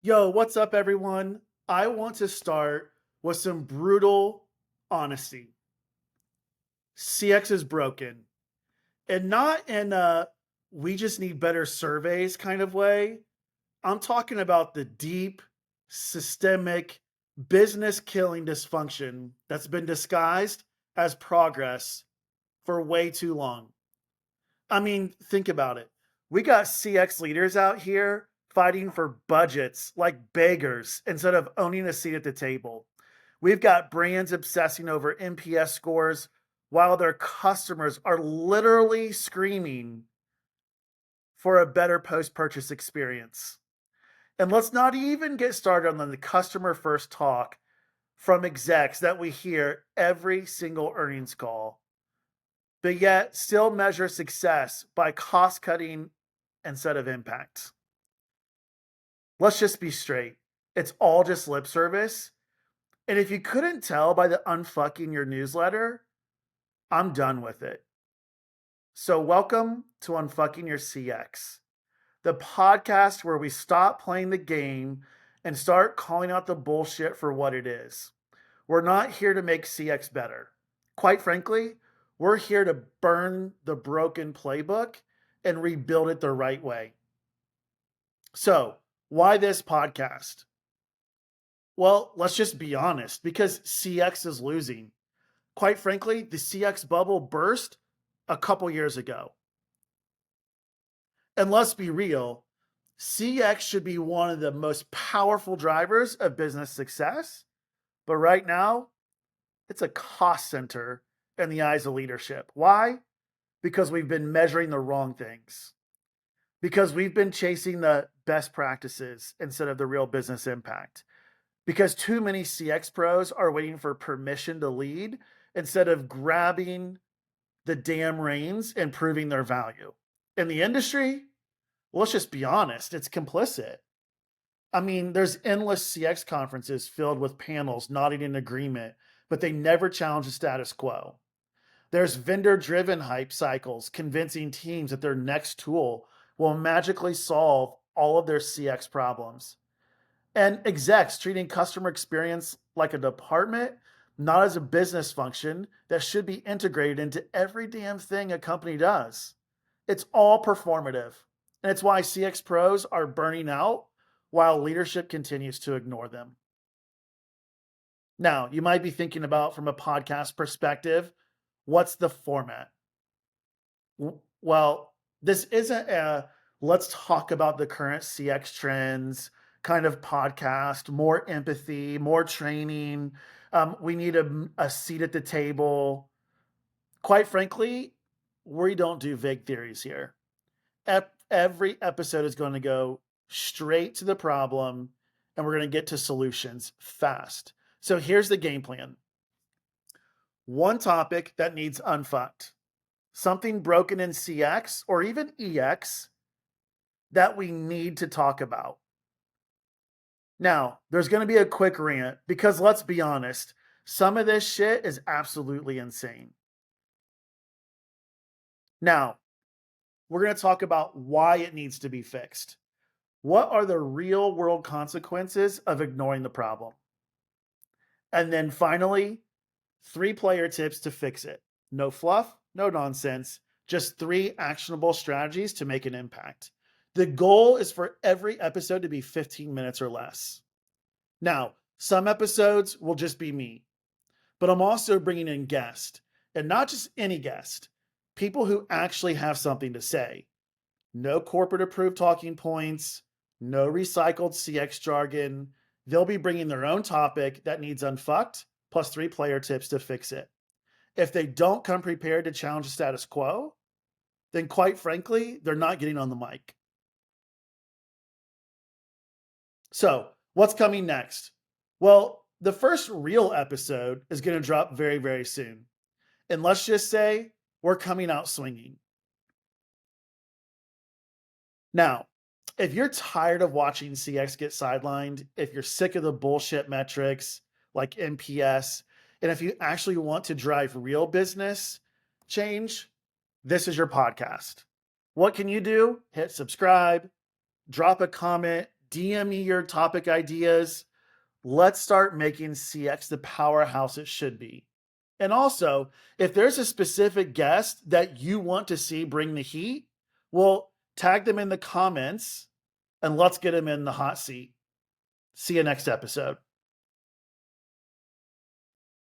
Yo, what's up, everyone? I want to start with some brutal honesty. CX is broken, and not in a we just need better surveys kind of way. I'm talking about the deep, systemic, business killing dysfunction that's been disguised as progress for way too long. I mean, think about it. We got CX leaders out here fighting for budgets like beggars instead of owning a seat at the table. We've got brands obsessing over NPS scores while their customers are literally screaming for a better post purchase experience. And let's not even get started on the customer first talk from execs that we hear every single earnings call, but yet still measure success by cost cutting instead of impact. Let's just be straight. It's all just lip service. And if you couldn't tell by the unfucking your newsletter, I'm done with it. So, welcome to Unfucking Your CX, the podcast where we stop playing the game and start calling out the bullshit for what it is. We're not here to make CX better. Quite frankly, we're here to burn the broken playbook and rebuild it the right way. So, why this podcast? Well, let's just be honest, because CX is losing. Quite frankly, the CX bubble burst a couple years ago. And let's be real, CX should be one of the most powerful drivers of business success. But right now, it's a cost center in the eyes of leadership. Why? Because we've been measuring the wrong things. Because we've been chasing the best practices instead of the real business impact. Because too many CX pros are waiting for permission to lead instead of grabbing the damn reins and proving their value. In the industry, well, let's just be honest, it's complicit. I mean, there's endless CX conferences filled with panels nodding in agreement, but they never challenge the status quo. There's vendor driven hype cycles convincing teams that their next tool will magically solve all of their CX problems. And execs treating customer experience like a department, not as a business function that should be integrated into every damn thing a company does. It's all performative. And it's why CX pros are burning out while leadership continues to ignore them. Now, you might be thinking about from a podcast perspective, what's the format? Well, this isn't a let's talk about the current CX trends kind of podcast, more empathy, more training. We need a seat at the table. Quite frankly, we don't do vague theories here. Every episode is going to go straight to the problem and we're going to get to solutions fast. So here's the game plan. One topic that needs unfucked, something broken in CX or even EX that we need to talk about. Now, there's going to be a quick rant because let's be honest, some of this shit is absolutely insane. Now, we're going to talk about why it needs to be fixed. What are the real world consequences of ignoring the problem? And then finally, 3-player tips to fix it. No fluff, no nonsense, just 3 actionable strategies to make an impact. The goal is for every episode to be 15 minutes or less. Now, some episodes will just be me, but I'm also bringing in guests, and not just any guest, people who actually have something to say. No corporate approved talking points, no recycled CX jargon. They'll be bringing their own topic that needs unfucked, plus 3-player tips to fix it. If they don't come prepared to challenge the status quo, then quite frankly, they're not getting on the mic. So, what's coming next? Well, the first real episode is going to drop very, very soon. And let's just say we're coming out swinging. Now, if you're tired of watching CX get sidelined, if you're sick of the bullshit metrics like NPS, and if you actually want to drive real business change, this is your podcast. What can you do? Hit subscribe, drop a comment DM me your topic ideas. Let's start making CX the powerhouse it should be. And also, if there's a specific guest that you want to see bring the heat, well, tag them in the comments and let's get them in the hot seat. See you next episode.